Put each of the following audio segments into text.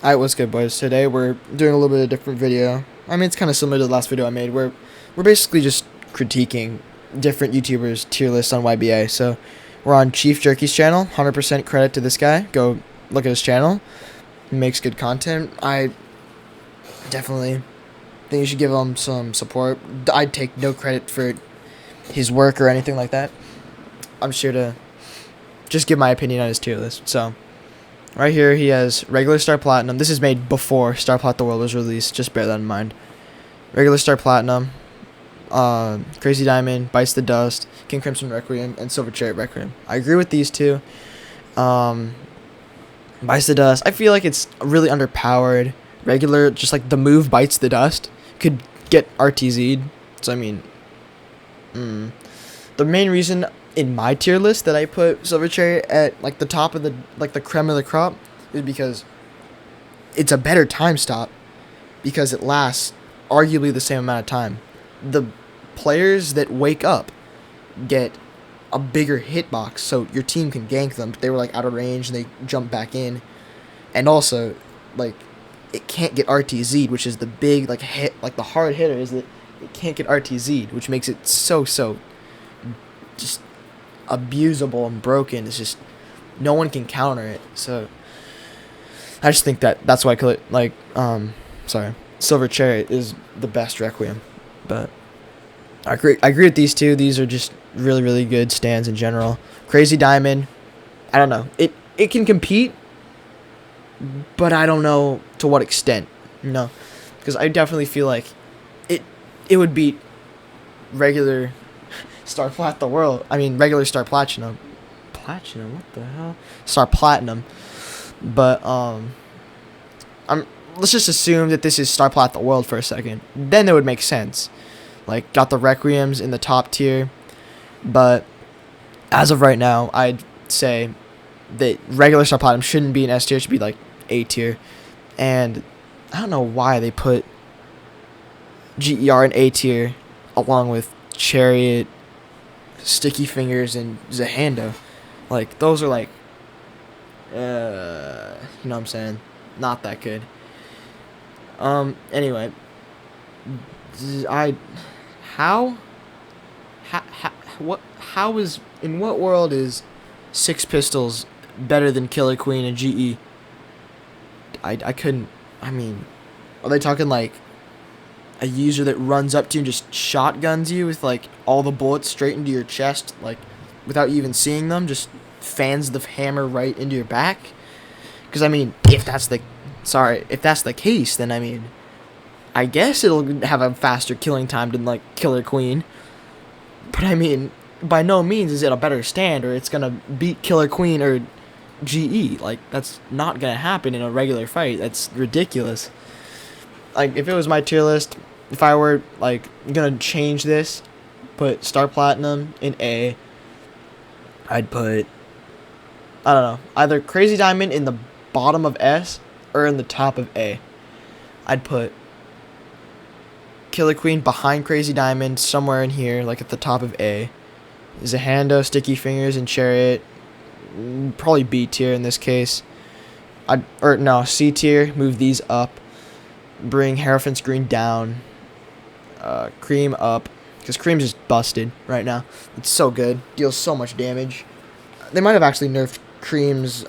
Alright, what's good, boys? Today we're doing a little bit of a different video. I mean, it's kind of similar to the last video I made, where we're basically just critiquing different YouTubers' tier lists on YBA. So, we're on Chief Jerky's channel. 100% credit to this guy. Go look at his channel. He makes good content. I definitely think you should give him some support. I'd take no credit for his work or anything like that. I'm sure to just give my opinion on his tier list. So, right here, he has regular Star Platinum. This is made before Star Plot the World was released. Just bear that in mind. Regular Star Platinum, Crazy Diamond, Bites the Dust, King Crimson Requiem, and Silver Chariot Requiem. I agree with these two. Bites the Dust, I feel like it's really underpowered. Regular, just like the move Bites the Dust, could get RTZ'd. So, I mean, the main reason in my tier list that I put Silver Chariot at like the top of the creme of the crop is because it's a better time stop because it lasts arguably the same amount of time. The players that wake up get a bigger hitbox so your team can gank them. They were like out of range and they jump back in, and also like it can't get RTZ'd, which is the big like hit, like the hard hitter is that it can't get RTZ'd, which makes it so just abusable and broken. It's just no one can counter it. So I just think that's why Silver Chariot is the best Requiem. But I agree with these two. These are just really good stands in general. Crazy Diamond, I don't know. It can compete, but I don't know to what extent. No, because I definitely feel like it would beat regular Star Plat the World. I mean, regular Star Platinum. Platinum? What the hell? Star Platinum. But, let's just assume that this is Star Plat the World for a second. Then it would make sense. Like, got the Requiems in the top tier. But, as of right now, I'd say that regular Star Platinum shouldn't be an S tier. It should be, like, A tier. And I don't know why they put GER in A tier along with Chariot, Sticky Fingers, and Zahando. Like, those are like, you know what I'm saying? Not that good. Anyway, in what world is Six Pistols better than Killer Queen and GE? I couldn't, I mean, are they talking like a user that runs up to you and just shotguns you with like all the bullets straight into your chest, like without you even seeing them, just fans the hammer right into your back? Because I mean, if that's the case, then I mean, I guess it'll have a faster killing time than like Killer Queen. But I mean, by no means is it a better stand or it's gonna beat Killer Queen or GE. Like, that's not gonna happen in a regular fight. That's ridiculous. Like, if it was my tier list, if I were, like, gonna change this, put Star Platinum in A, I'd put, I don't know, either Crazy Diamond in the bottom of S or in the top of A. I'd put Killer Queen behind Crazy Diamond, somewhere in here, like at the top of A. Zahando, Sticky Fingers, and Chariot, probably B tier in this case. C tier, move these up. Bring Hierophant's Green down. Cream up, because Cream's just busted right now. It's so good, deals so much damage. They might have actually nerfed Cream's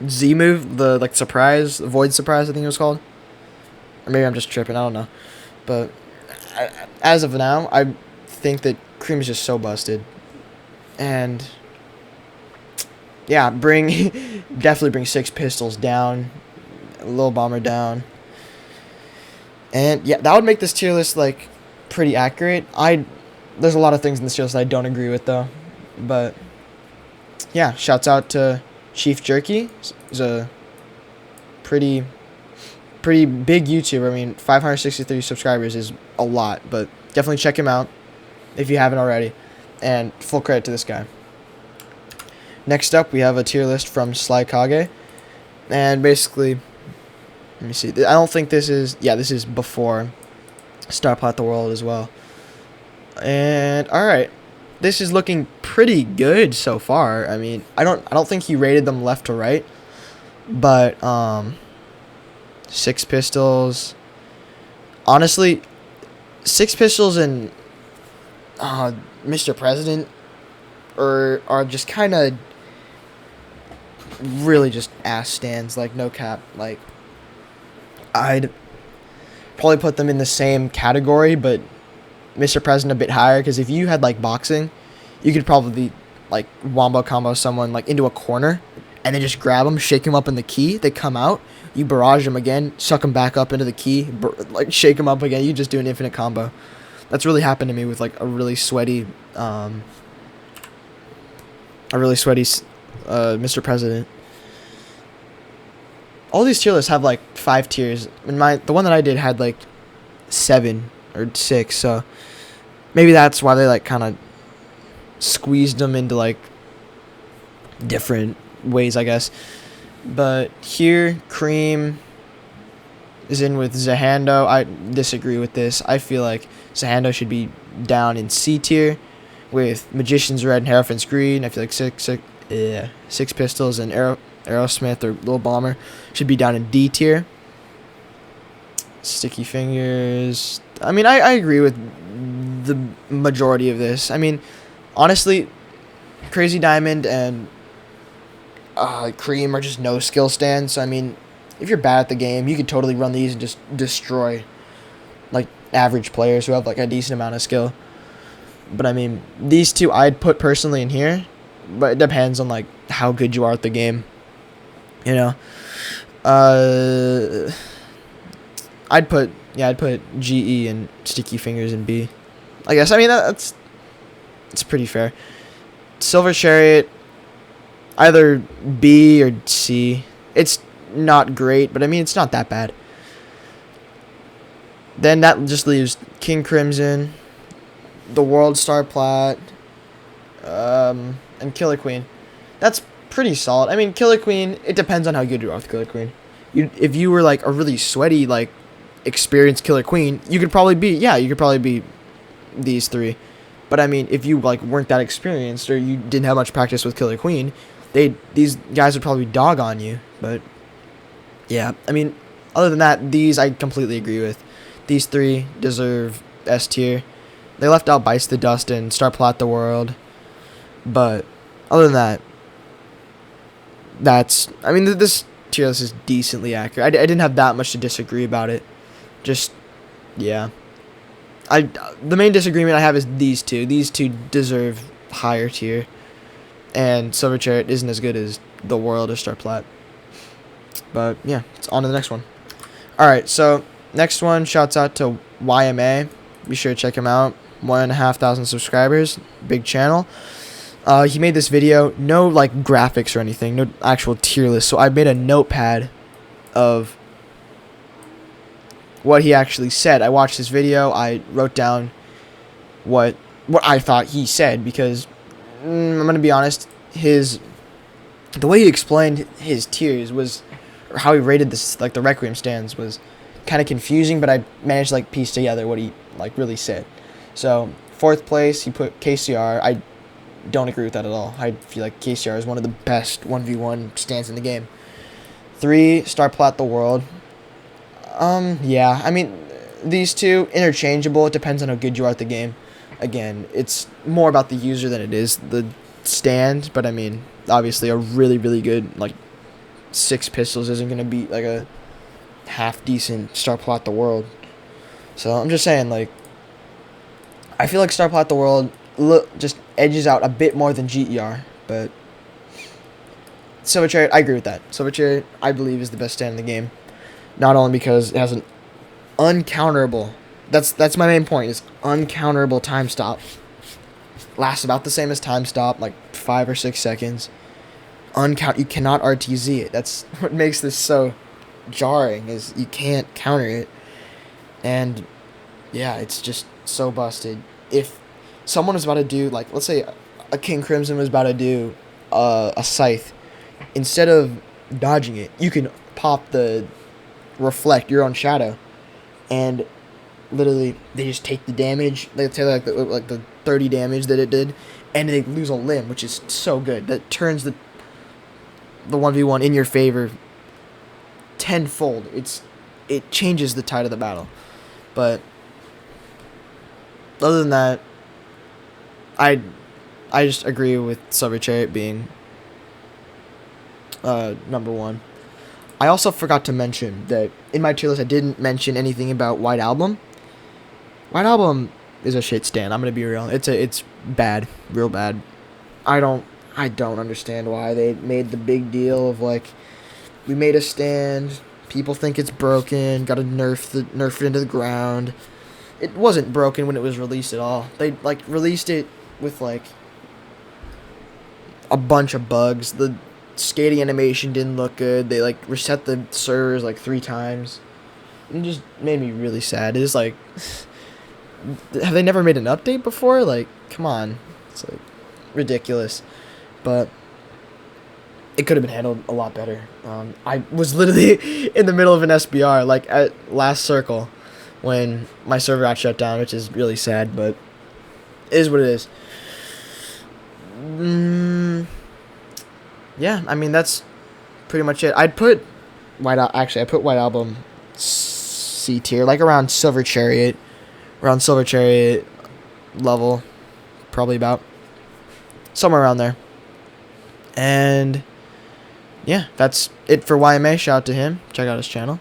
Z move, the like surprise, Void Surprise, I think it was called. Or maybe I'm just tripping, I don't know. But as of now, I think that Cream's just so busted. And yeah, definitely bring Six Pistols down. Lil Bomber down. And yeah, that would make this tier list like pretty accurate. There's a lot of things in this tier list I don't agree with though. But yeah, shouts out to Chief Jerky. He's a pretty big YouTuber. I mean, 563 subscribers is a lot, but definitely check him out if you haven't already. And full credit to this guy. Next up, we have a tier list from Sly Kage. And basically, let me see. I don't think this is... Yeah, this is before Star Plat the World as well. And, alright. This is looking pretty good so far. I mean, I don't think he rated them left to right. But Six Pistols, honestly, Six Pistols and Mr. President are just kind of really just ass stands, like no cap. Like I'd probably put them in the same category, but Mr. President a bit higher, because if you had like boxing, you could probably like wombo combo someone like into a corner and then just grab them, shake them up in the key, they come out, you barrage them again, suck them back up into the key, like shake them up again, you just do an infinite combo. That's really happened to me with like a really sweaty Mr. President. All these tier lists have like 5 tiers. And the one that I did had like 7 or 6, so maybe that's why they like kind of squeezed them into like different ways, I guess. But here, Cream is in with Zahando. I disagree with this. I feel like Zahando should be down in C tier, with Magician's Red and Hierophant's Green. I feel like Six Pistols and Aerosmith or Lil Bomber should be down in D tier. Sticky Fingers, I mean, I agree with the majority of this. I mean, honestly, Crazy Diamond and Cream are just no skill stands. So, I mean, if you're bad at the game, you could totally run these and just destroy like average players who have like a decent amount of skill. But I mean, these two I'd put personally in here, but it depends on like how good you are at the game, you know. I'd put GE and Sticky Fingers in B, I guess. I mean, it's pretty fair. Silver Chariot, either B or C. It's not great, but I mean, it's not that bad. Then that just leaves King Crimson, The World Star Plat, and Killer Queen. That's pretty solid. I mean, Killer Queen, it depends on how good you are with Killer Queen. If you were like a really sweaty, like experienced Killer Queen, you could probably be these 3. But I mean, if you like weren't that experienced or you didn't have much practice with Killer Queen, these guys would probably dog on you. But yeah, I mean, other than that, these I completely agree with. These 3 deserve S tier. They left out Bites the Dust and Star Plat the World, but other than that, I mean, this tier list is decently accurate. I didn't have that much to disagree about it. Just, yeah. The main disagreement I have is these two. These two deserve higher tier, and Silver Chariot isn't as good as The World or Star Plat. But yeah, it's on to the next one. Alright, so next one, shouts out to YMA. Be sure to check him out. 1,500 subscribers, big channel. He made this video, no like graphics or anything, no actual tier list. So I made a notepad of what he actually said. I watched this video. I wrote down what I thought he said, because I'm gonna be honest, the way he explained his tiers was, or how he rated this, like the Requiem stands, was kind of confusing. But I managed to like piece together what he like really said. So 4th place, he put KCR. I don't agree with that at all. I feel like KCR is one of the best 1v1 stands in the game. 3, Star Plat the World. Yeah, I mean, these two, interchangeable. It depends on how good you are at the game. Again, it's more about the user than it is the stand. But I mean, obviously a really, really good, like, Six Pistols isn't going to beat, like, a half-decent Star Plat the World. So I'm just saying, like, I feel like Star Plat the World just edges out a bit more than GER, but Silver Chariot, I agree with that. Silver Chariot, I believe, is the best stand in the game. Not only because it has an uncounterable, that's my main point, is uncounterable time stop. Lasts about the same as time stop, like 5 or 6 seconds. You cannot RTZ it. That's what makes this so jarring, is you can't counter it. And yeah, it's just so busted. If someone was about to do, like, let's say a King Crimson was about to do a Scythe, instead of dodging it, you can pop the reflect your own shadow, and literally they just take the damage. They say like the 30 damage that it did, and they lose a limb, which is so good. That turns the 1v1 in your favor tenfold. It changes the tide of the battle. But other than that, I just agree with Silver Chariot being number one. I also forgot to mention that in my tier list I didn't mention anything about White Album. White Album is a shit stand. I'm gonna be real. It's bad, real bad. I don't understand why they made the big deal of like, we made a stand. People think it's broken. Got to nerf it into the ground. It wasn't broken when it was released at all. They like released it with like a bunch of bugs. The skating animation didn't look good. They like reset the servers like 3 times. It just made me really sad. It's like, have they never made an update before? Like, come on. It's like ridiculous. But it could have been handled a lot better. I was literally in the middle of an SBR, like at last circle, when my server got shut down, which is really sad, but it is what it is. Yeah, I mean, that's pretty much it. I put White Album C tier, like around Silver Chariot level, probably about somewhere around there. And yeah, that's it for YMA. Shout out to him. Check out his channel.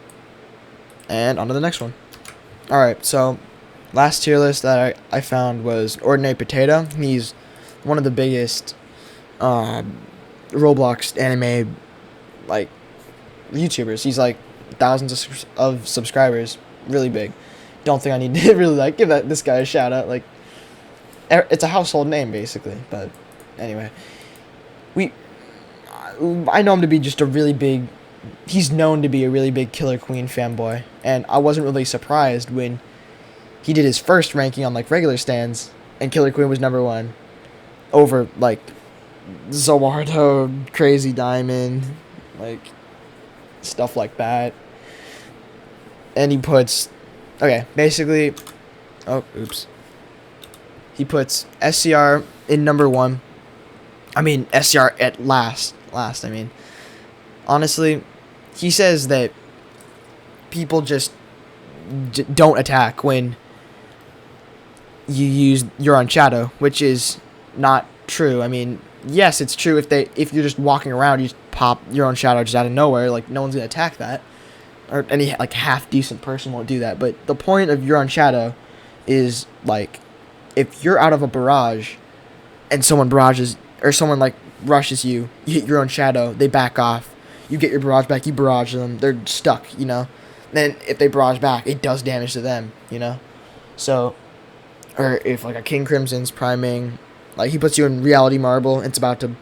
And on to the next one. Alright, so last tier list that I found was Ordinary Potato. He's one of the biggest Roblox anime like YouTubers. He's like thousands of subscribers. Really big. Don't think I need to really like give this guy a shout out. Like, it's a household name basically. But anyway, I know him to be just a really big. He's known to be a really big Killer Queen fanboy, and I wasn't really surprised when he did his first ranking on like regular stands, and Killer Queen was number 1 over like Zoardo, Crazy Diamond, like stuff like that. And he puts, okay, basically, he puts SCR in number 1. I mean, SCR at last, I mean. Honestly, he says that people just don't attack when you use Euron Shadow, which is not true. I mean, yes, it's true if you're just walking around, you just pop Euron Shadow just out of nowhere, like no one's gonna attack that, or any like half decent person won't do that. But the point of Euron Shadow is like, if you're out of a barrage and someone like rushes you, you hit your own shadow, they back off, you get your barrage back, you barrage them, they're stuck, you know. Then if they barrage back, it does damage to them, you know. So, or if like a King Crimson's priming, like he puts you in Reality Marble, it's about to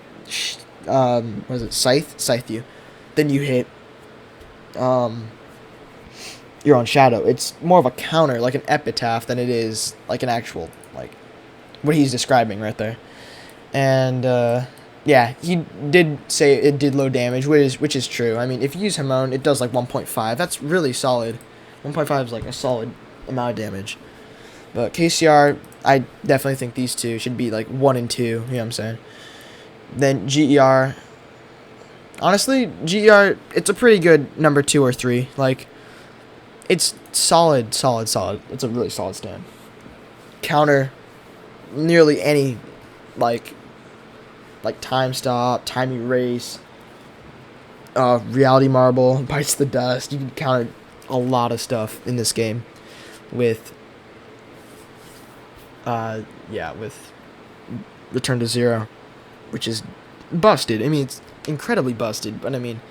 scythe you, then you hit your own shadow. It's more of a counter, like an epitaph, than it is like an actual, like what he's describing right there. And yeah, he did say it did low damage, which is true. I mean, if you use Hamon, it does like 1.5. That's really solid. 1.5 is like a solid amount of damage. But KCR, I definitely think these two should be like 1 and 2. You know what I'm saying? Then GER. Honestly, GER, it's a pretty good number 2 or 3. Like, it's solid. It's a really solid stand. Counter nearly any like time stop, time erase, reality marble, bites the dust. You can counter a lot of stuff in this game with with Return to Zero, which is busted. I mean, it's incredibly busted, but I mean,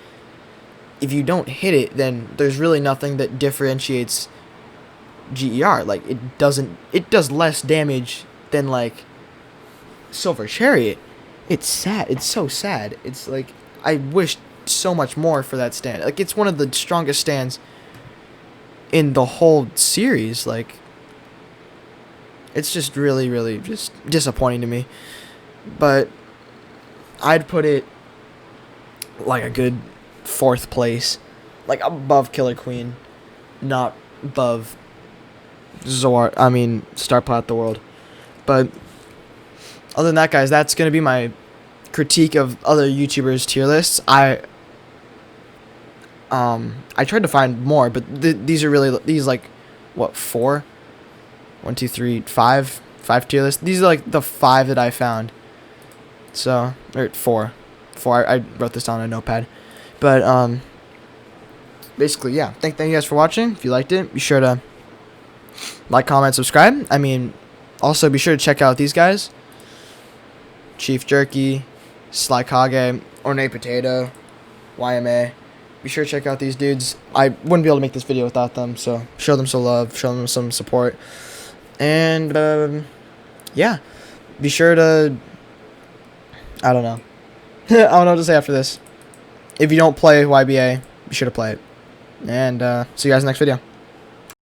if you don't hit it, then there's really nothing that differentiates GER. Like, it does less damage than like Silver Chariot. It's sad. It's so sad. It's like, I wish so much more for that stand. Like, it's one of the strongest stands in the whole series. Like, it's just really, really just disappointing to me. But I'd put it like a good 4th place, like above Killer Queen, not above Starplat the World. But other than that, guys, that's going to be my critique of other YouTubers' tier lists. I tried to find more, but these are really, these like, what, 4? 1, 2, 3, 5 tier lists. These are like the 5 that I found. So, or 4. I wrote this down on a notepad. But basically, yeah. Thank you guys for watching. If you liked it, be sure to like, comment, subscribe. I mean, also be sure to check out these guys: Chief Jerky, Sly Kage, Ornate Potato, YMA. Be sure to check out these dudes. I wouldn't be able to make this video without them, so show them some love, show them some support. And yeah, be sure to, I don't know. I don't know what to say after this. If you don't play YBA, be sure to play it. And see you guys in the next video.